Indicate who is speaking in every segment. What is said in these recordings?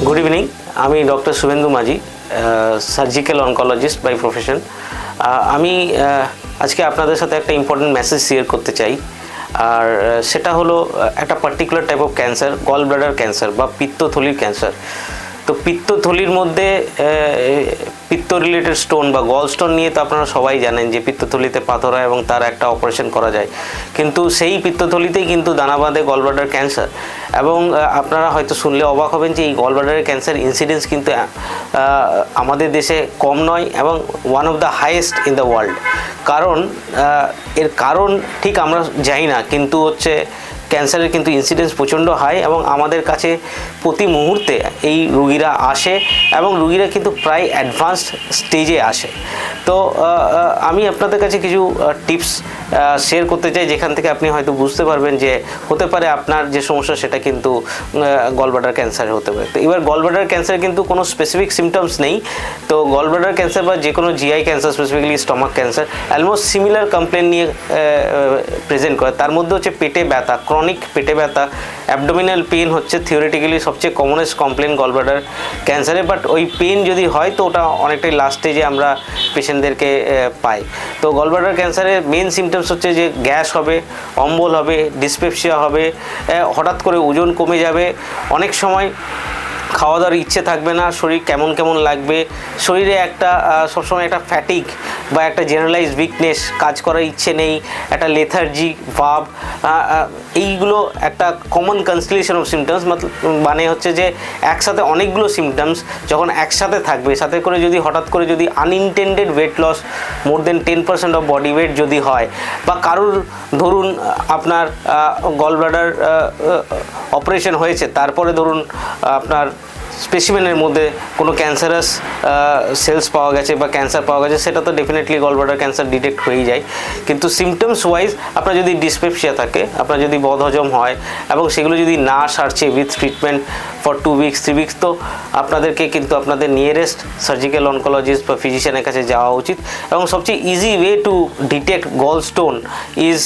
Speaker 1: Good evening, আমি doctor Suvendu Majhi, surgical oncologist by profession. আমি আজকে আপনাদের সাথে একটা ইম্পর্টেন্ট মেসেজ শেয়ার করতে চাই। আর সেটা হলো একটা particular type of cancer, gall bladder cancer বা পিত্তথলির ক্যান্সার। তো পিত্তথলির মধ্যে পিত্ত রিলেটেড স্টোন বা গল স্টোন নিয়ে তো আপনারা সবাই জানেন যে পিত্তথলিতে পাথর হয় এবং তার একটা অপারেশন করা যায়, কিন্তু সেই পিত্তথলিতেই কিন্তু দানা বাঁধে গল ব্লাডার ক্যান্সার। এবং আপনারা হয়তো শুনলে অবাক হবেন যে এই গল ব্লাডারের ক্যান্সার ইনসিডেন্স কিন্তু আমাদের দেশে কম নয় এবং one of the highest in the world. কারণ এর কারণ ঠিক আমরা জানি না, কিন্তু হচ্ছে ক্যান্সারের কিন্তু ইনসিডেন্স প্রচণ্ড হাই এবং আমাদের কাছে প্রতি মুহূর্তে এই রুগীরা আসে এবং রুগীরা কিন্তু প্রায় অ্যাডভান্সড স্টেজে আসে। তো আমি আপনাদের কাছে কিছু টিপস শেয়ার করতে চাই, যেখান থেকে আপনি হয়তো বুঝতে পারবেন যে হতে পারে আপনার যে সমস্যা সেটা কিন্তু গল ব্লাডার ক্যান্সার হতে পারে। তো এবার গল ব্লাডার ক্যান্সার কিন্তু কোনো স্পেসিফিক সিমটমস নেই। তো গল ব্লাডার ক্যান্সার বা যে কোনো GI cancer, specifically stomach cancer, almost similar complain নিয়ে প্রেজেন্ট করে। তার মধ্যে হচ্ছে পেটে ব্যথা, ক্রনিক পেটে ব্যথা, অ্যাবডোমিনাল পেন হচ্ছে থিওরিটিক্যালি সবচেয়ে কমনেস্ট কমপ্লেন গল ব্লাডার ক্যান্সারে। বাট ওই পেন যদি হয় তো ওটা অনেকটাই লাস্ট স্টেজে আমরা পেশেন্টদেরকে পাই। তো গল ব্লাডার ক্যান্সারের মেন সিমটমস হচ্ছে যে গ্যাস হবে, অম্বল হবে, ডিসপেপসিয়া হবে, হঠাৎ করে ওজন কমে যাবে, অনেক সময় খাওয়া দাওয়ার ইচ্ছে থাকবে না, শরীর কেমন কেমন লাগবে, শরীরে একটা সবসময় একটা ফ্যাটিক বা একটা জেনারেলাইজ উইকনেস, কাজ করার ইচ্ছে নেই, একটা লেথার্জি ভাব, এইগুলো একটা কমন কনস্টেলেশন অফ সিমটমস। মানে হচ্ছে যে একসাথে অনেকগুলো সিমটমস যখন একসাথে থাকবে, সাথে করে যদি হঠাৎ করে যদি unintended weight loss more than 10% of body weight যদি হয়, বা কারুর ধরুন আপনার গল ব্লাডার অপারেশন হয়েছে, তারপরে ধরুন আপনার স্পেসিমেনের মধ্যে কোনো ক্যান্সারাস সেলস পাওয়া গেছে বা ক্যান্সার পাওয়া গেছে, সেটা তো definitely gall bladder cancer detect হয়েই যায়। কিন্তু সিমটমস ওয়াইজ আপনার যদি ডিসপেপসিয়া থাকে, আপনার যদি বদহজম হয় এবং সেগুলো যদি না সারছে with treatment for 2 weeks 3 weeks, তো আপনাদেরকে কিন্তু আপনাদের নিয়ারেস্ট সার্জিক্যাল অনকোলজিস্ট বা ফিজিশিয়ানের কাছে যাওয়া উচিত। এবং সবচেয়ে easy way to detect gall stone is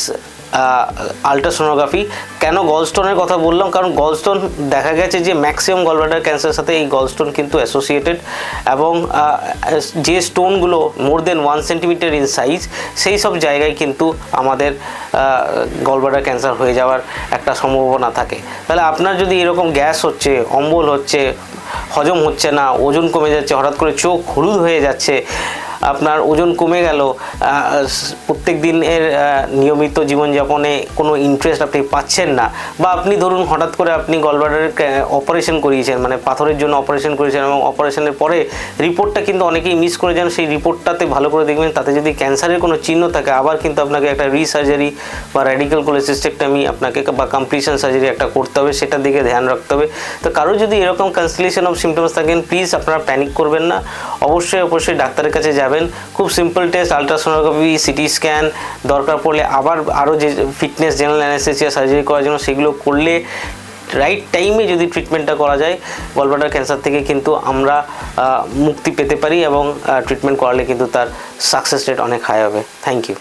Speaker 1: ultrasonography. কেন গলস্টোনের কথা বললাম? কারণ গলস্টোন দেখা গেছে যে ম্যাক্সিমাম গল ব্লাডার ক্যান্সারের সাথে এই গলস্টোন কিন্তু অ্যাসোসিয়েটেড, এবং যে স্টোনগুলো মোর দেন 1 সেন্টিমিটার ইন সাইজ, সেই সব জায়গায় কিন্তু আমাদের গল ব্লাডার ক্যান্সার হয়ে যাওয়ার একটা সম্ভাবনা থাকে। তাহলে আপনার যদি এরকম গ্যাস হচ্ছে, অম্বল হচ্ছে, হজম হচ্ছে না, ওজন কমে যাচ্ছে, হঠাৎ করে চোখ হলুদ হয়ে যাচ্ছে, আপনার ওজন কমে গেল, প্রত্যেক দিনের নিয়মিত জীবনযাপনে কোনো ইন্টারেস্ট আপনি পাচ্ছেন না, বা আপনি ধরুন হঠাৎ করে আপনি গল ব্লাডারের অপারেশন করিয়েছেন, মানে পাথরের জন্য অপারেশন করেছেন, এবং অপারেশনের পরে রিপোর্টটা কিন্তু অনেকেই মিস করে যান। সেই রিপোর্টটাতে ভালো করে দেখবেন, তাতে যদি ক্যান্সারের কোনো চিহ্ন থাকে, আবার কিন্তু আপনাকে একটা রিসার্জারি বা র্যাডিক্যাল কোলেসিস্টেক্টমি আপনাকে বা কমপ্লিশন সার্জারি একটা করতে হবে, সেটার দিকে ধ্যান রাখতে হবে। তো কারো যদি এরকম কনস্টেলেশন অফ সিমটমস থাকেন, প্লিজ আপনারা প্যানিক করবেন না, অবশ্যই ডাক্তারের কাছে যাবেন। খুব simple test, ultrasonography, CT scan, দরকার পড়লে আরও যে ফিটনেস, জেনারেল অ্যানেস্থেসিয়া সার্জারি করার জন্য, সেগুলো করলে রাইট টাইমে যদি ট্রিটমেন্টটা করা যায়, গল ব্লাডার ক্যান্সার থেকে কিন্তু আমরা মুক্তি পেতে পারি এবং ট্রিটমেন্ট করালে কিন্তু তার সাকসেস রেট অনেক হাই হবে। Thank you.